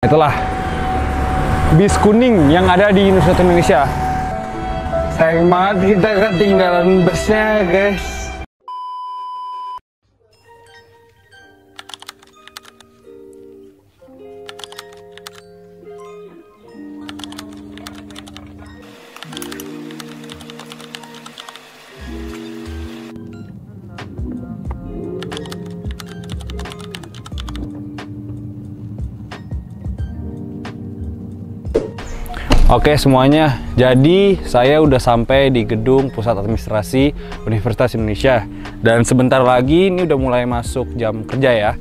Itulah bis kuning yang ada di Universitas Indonesia. Sayang banget kita ketinggalan busnya, guys. Oke semuanya, jadi saya udah sampai di gedung Pusat Administrasi Universitas Indonesia. Dan sebentar lagi ini udah mulai masuk jam kerja ya.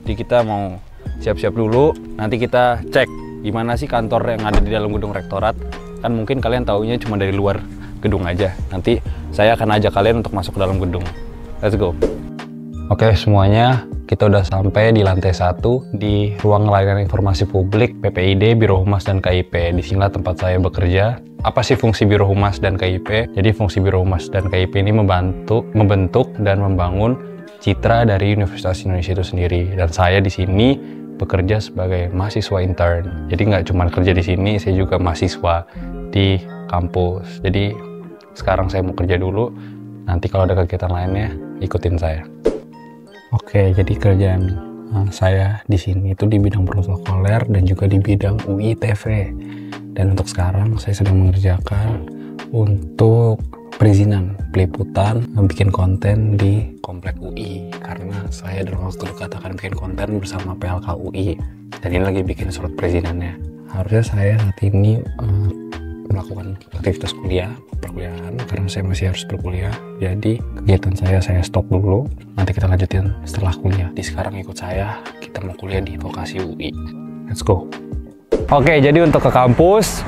Jadi kita mau siap-siap dulu, nanti kita cek gimana sih kantor yang ada di dalam gedung rektorat. Kan mungkin kalian taunya cuma dari luar gedung aja. Nanti saya akan ajak kalian untuk masuk ke dalam gedung. Let's go. Oke semuanya, kita udah sampai di lantai 1 di ruang layanan informasi publik PPID, Biro Humas dan KIP. Di sinilah tempat saya bekerja. Apa sih fungsi Biro Humas dan KIP? Jadi fungsi Biro Humas dan KIP ini membentuk dan membangun citra dari Universitas Indonesia itu sendiri. Dan saya di sini bekerja sebagai mahasiswa intern. Jadi nggak cuma kerja di sini, saya juga mahasiswa di kampus. Jadi sekarang saya mau kerja dulu. Nanti kalau ada kegiatan lainnya, ikutin saya. Oke, jadi kerjaan saya di sini itu di bidang protokoler dan juga di bidang UI TV. Dan untuk sekarang saya sedang mengerjakan untuk perizinan peliputan bikin konten di komplek UI, karena saya dalam waktu dekat akan bikin konten bersama PLK UI. Dan ini lagi bikin surat perizinannya. Harusnya saya saat ini melakukan aktivitas perkuliahan karena saya masih harus berkuliah. Jadi kegiatan saya stop dulu, nanti kita lanjutin setelah kuliah. Di sekarang ikut saya, kita mau kuliah di vokasi UI. Let's go. Oke, jadi untuk ke kampus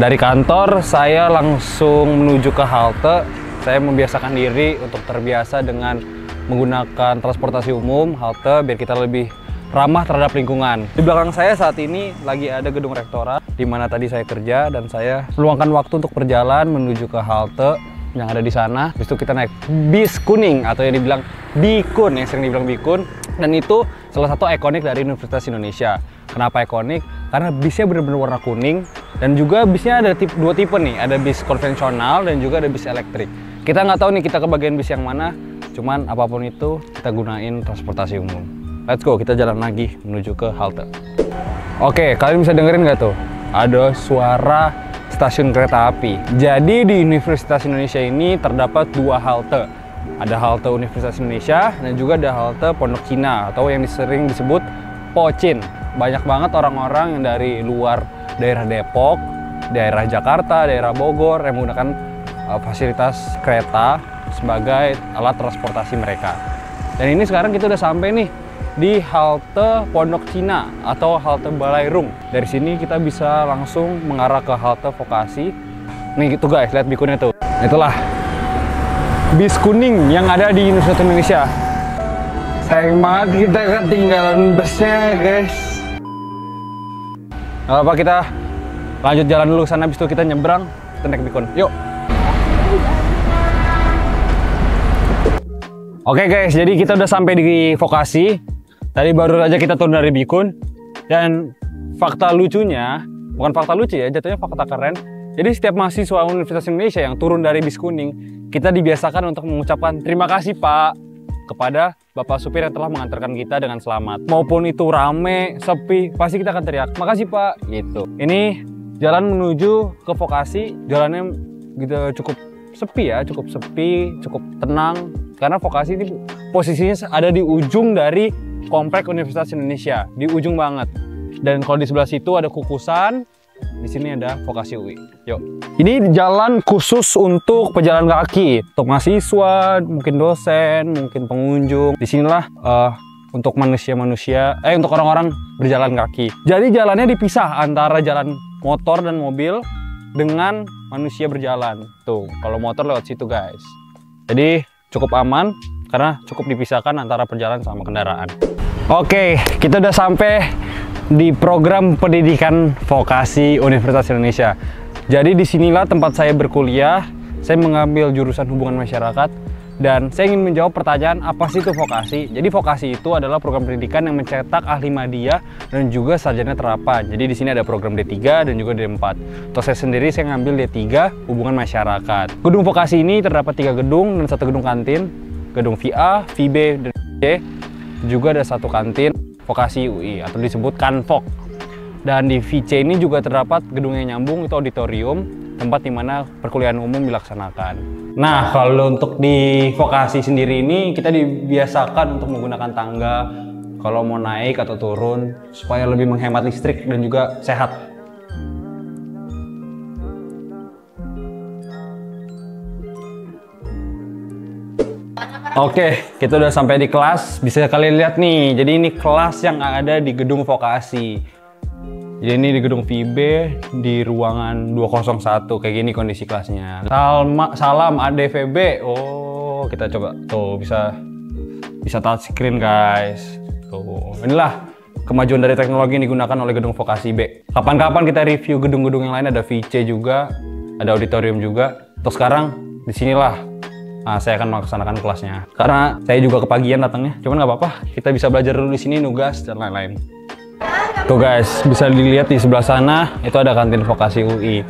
dari kantor saya langsung menuju ke halte. Saya membiasakan diri untuk terbiasa dengan menggunakan transportasi umum halte biar kita lebih ramah terhadap lingkungan. Di belakang saya saat ini lagi ada gedung rektorat di mana tadi saya kerja, dan saya meluangkan waktu untuk berjalan menuju ke halte yang ada di sana. Habis itu kita naik bis kuning atau yang dibilang Bikun, yang sering dibilang Bikun, dan itu salah satu ikonik dari Universitas Indonesia. Kenapa ikonik? Karena bisnya benar-benar warna kuning, dan juga bisnya ada dua tipe nih, ada bis konvensional dan juga ada bis elektrik. Kita nggak tahu nih kita ke bagian bis yang mana, cuman apapun itu kita gunain transportasi umum. Let's go, kita jalan lagi menuju ke halte. Oke, kalian bisa dengerin nggak tuh? Ada suara stasiun kereta api. Jadi di Universitas Indonesia ini terdapat dua halte. Ada halte Universitas Indonesia dan juga ada halte Pondok Cina atau yang sering disebut Pocin. Banyak banget orang-orang yang dari luar daerah Depok, daerah Jakarta, daerah Bogor yang menggunakan fasilitas kereta sebagai alat transportasi mereka. Dan ini sekarang kita udah sampai nih di halte Pondok Cina atau halte Balairung. Dari sini kita bisa langsung mengarah ke halte vokasi. Nih gitu guys, lihat bikunnya tuh. Itulah bis kuning yang ada di Universitas Indonesia. Sayang banget kita ketinggalan busnya, guys. Gak apa-apa, kita lanjut jalan dulu sana, habis itu kita nyebrang, kita naik bikun. Yuk. Oke guys, jadi kita udah sampai di vokasi. Tadi baru aja kita turun dari Bikun. Dan fakta lucunya, bukan fakta lucu ya, jatuhnya fakta keren. Jadi setiap mahasiswa Universitas Indonesia yang turun dari bis kuning, kita dibiasakan untuk mengucapkan terima kasih Pak kepada Bapak Supir yang telah mengantarkan kita dengan selamat. Maupun itu rame, sepi, pasti kita akan teriak, makasih Pak, gitu. Ini jalan menuju ke vokasi, jalannya gitu cukup sepi ya, cukup sepi, cukup tenang. Karena vokasi ini posisinya ada di ujung dari komplek Universitas Indonesia, di ujung banget. Dan kalau di sebelah situ ada kukusan, di sini ada vokasi UI. Yuk. Ini jalan khusus untuk pejalan kaki, untuk mahasiswa, mungkin dosen, mungkin pengunjung. Di sinilah untuk manusia-manusia, untuk orang-orang berjalan kaki. Jadi jalannya dipisah antara jalan motor dan mobil dengan manusia berjalan. Tuh, kalau motor lewat situ guys. Jadi cukup aman karena cukup dipisahkan antara perjalanan sama kendaraan. Oke, kita udah sampai di program pendidikan vokasi Universitas Indonesia. Jadi disinilah tempat saya berkuliah. Saya mengambil jurusan hubungan masyarakat Dan saya ingin menjawab pertanyaan, apa sih itu vokasi? Jadi vokasi itu adalah program pendidikan yang mencetak ahli madya dan juga sarjana terapan. Jadi di sini ada program D3 dan juga D4. Untuk saya sendiri, saya ngambil D3, hubungan masyarakat. Gedung vokasi ini terdapat 3 gedung dan 1 gedung kantin. Gedung VA, VB, dan VC. Juga ada 1 kantin vokasi UI atau disebut Kanvok. Dan di VC ini juga terdapat gedung yang nyambung, itu auditorium, tempat di mana perkuliahan umum dilaksanakan. Nah, kalau untuk di vokasi sendiri ini kita dibiasakan untuk menggunakan tangga kalau mau naik atau turun supaya lebih menghemat listrik dan juga sehat. Oke, kita udah sampai di kelas. Bisa kalian lihat nih, jadi ini kelas yang ada di gedung vokasi. Jadi ini di gedung VB di ruangan 201, kayak gini kondisi kelasnya. Salam ADVB. Oh, kita coba tuh bisa touch screen guys. Tuh, inilah kemajuan dari teknologi yang digunakan oleh gedung vokasi B. Kapan-kapan kita review gedung-gedung yang lain, ada VC juga, ada auditorium juga. Terus sekarang disinilah saya akan melaksanakan kelasnya. Karena saya juga kepagian datangnya, cuman nggak apa-apa. Kita bisa belajar dulu di sini, nugas dan lain-lain. Tuh guys, bisa dilihat di sebelah sana itu ada kantin vokasi UI.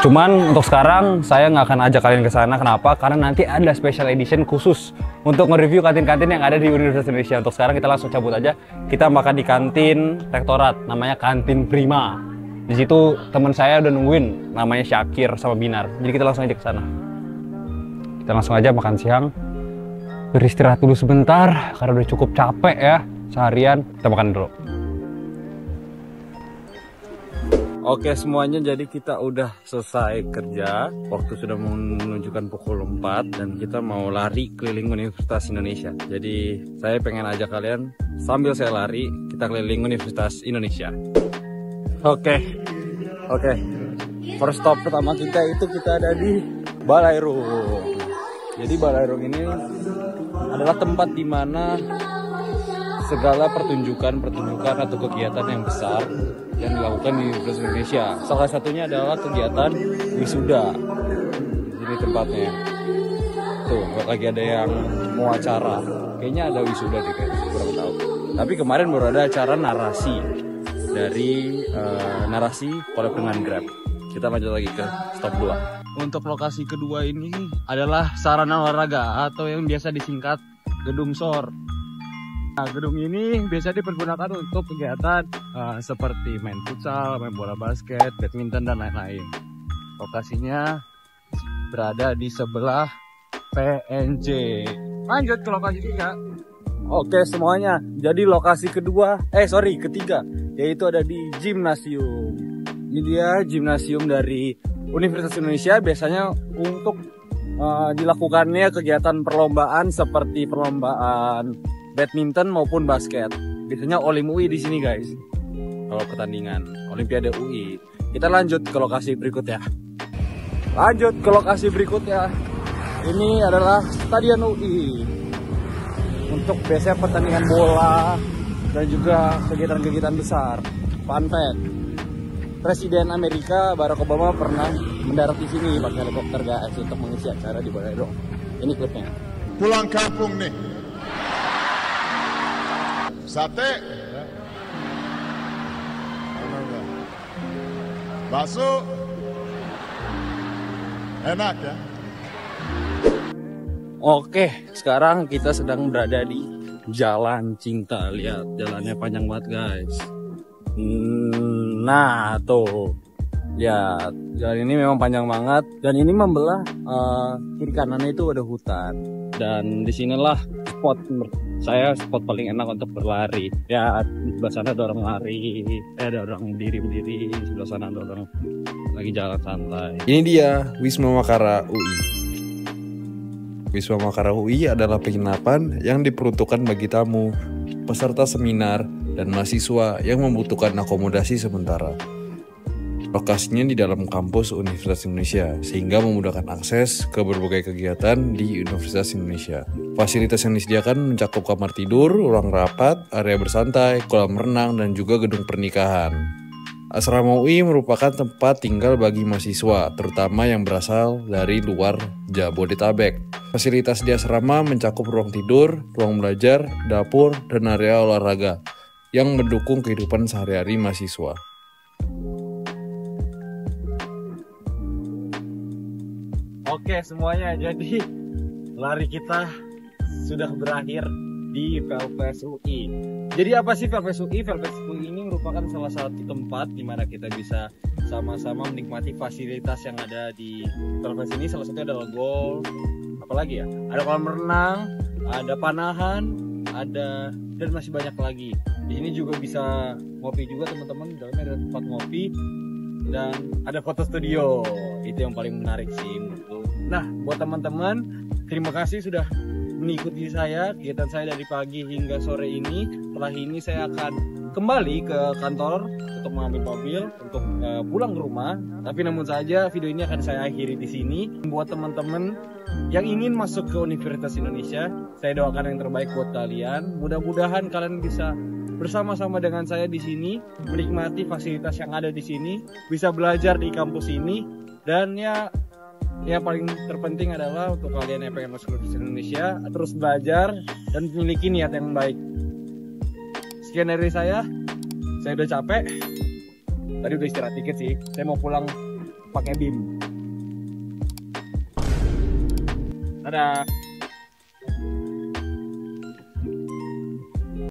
Cuman untuk sekarang saya nggak akan ajak kalian ke sana. Kenapa? Karena nanti ada special edition khusus untuk nge-review kantin-kantin yang ada di Universitas Indonesia. Untuk sekarang kita langsung cabut aja. Kita makan di kantin rektorat, namanya Kantin Prima. Di situ teman saya udah nungguin, namanya Syakir sama Binar. Jadi kita langsung aja ke sana. Kita langsung aja makan siang. Beristirahat dulu sebentar karena udah cukup capek ya seharian. Kita makan dulu. Oke semuanya, jadi kita udah selesai kerja. Waktu sudah menunjukkan pukul 4 dan kita mau lari keliling Universitas Indonesia. Jadi saya pengen ajak kalian sambil saya lari, kita keliling Universitas Indonesia. Oke. First stop pertama kita ada di Balairung. Jadi Balairung ini adalah tempat di mana segala pertunjukan atau kegiatan yang besar yang dilakukan di Universitas Indonesia. Salah satunya adalah kegiatan wisuda. Ini tempatnya. Tuh, lagi ada yang mau acara. Kayaknya ada wisuda deh, kurang tahu. Tapi kemarin baru ada acara narasi dari narasi collab dengan Grab. Kita lanjut lagi ke stop 2. Untuk lokasi kedua ini adalah sarana olahraga atau yang biasa disingkat Gedung SOR. Nah, gedung ini biasa dipergunakan untuk kegiatan seperti main futsal, main bola basket, badminton, dan lain-lain. Lokasinya berada di sebelah PNJ. Lanjut ke lokasi 3. Oke semuanya, jadi lokasi ketiga, yaitu ada di gimnasium. Ini dia gimnasium dari Universitas Indonesia, biasanya untuk dilakukannya kegiatan perlombaan seperti perlombaan badminton maupun basket. Biasanya Olim UI di sini guys. Kalau pertandingan Olimpiade UI. Kita lanjut ke lokasi berikutnya. Ini adalah Stadion UI. Untuk biasanya pertandingan bola dan juga kegiatan-kegiatan besar. Fun fact, Presiden Amerika Barack Obama pernah mendarat di sini pakai helikopter guys untuk mengisi acara di Balairung. Ini klipnya. Pulang kampung nih. Sate, bakso, enak ya. Oke, sekarang kita sedang berada di Jalan Cinta. Lihat, jalannya panjang banget guys. Nah tuh, lihat, jalan ini memang panjang banget dan ini membelah kiri kanannya itu ada hutan. Dan disinilah spot paling enak untuk berlari. Ya, di sebelah sana ada orang lari, ada orang berdiri, sebelah sana ada orang lagi jalan santai. Ini dia Wisma Makara UI. Wisma Makara UI adalah penginapan yang diperuntukkan bagi tamu, peserta seminar, dan mahasiswa yang membutuhkan akomodasi sementara. Lokasinya di dalam kampus Universitas Indonesia, sehingga memudahkan akses ke berbagai kegiatan di Universitas Indonesia. Fasilitas yang disediakan mencakup kamar tidur, ruang rapat, area bersantai, kolam renang, dan juga gedung pernikahan. Asrama UI merupakan tempat tinggal bagi mahasiswa, terutama yang berasal dari luar Jabodetabek. Fasilitas di asrama mencakup ruang tidur, ruang belajar, dapur, dan area olahraga yang mendukung kehidupan sehari-hari mahasiswa. Oke semuanya, jadi lari kita sudah berakhir di Velves UI. Jadi apa sih Velves UI? Velves UI ini merupakan salah satu tempat di mana kita bisa sama-sama menikmati fasilitas yang ada di Velves ini. Salah satunya adalah golf, apalagi ya? Ada kolam renang, ada panahan, ada dan masih banyak lagi. Di sini juga bisa ngopi juga teman-teman. Dalamnya ada tempat ngopi dan ada foto studio. Itu yang paling menarik sih menurutku. Nah, buat teman-teman, terima kasih sudah mengikuti saya, kegiatan saya dari pagi hingga sore ini. Setelah ini saya akan kembali ke kantor untuk mengambil mobil untuk pulang ke rumah. Tapi namun saja video ini akan saya akhiri di sini. Buat teman-teman yang ingin masuk ke Universitas Indonesia, saya doakan yang terbaik buat kalian. Mudah-mudahan kalian bisa bersama-sama dengan saya di sini, menikmati fasilitas yang ada di sini, bisa belajar di kampus ini, dan yang paling terpenting adalah untuk kalian yang pengen masuk ke Indonesia, terus belajar dan memiliki niat yang baik. Sekian dari saya udah capek. Tadi udah istirahat dikit sih. Saya mau pulang pakai BIM. Dadah.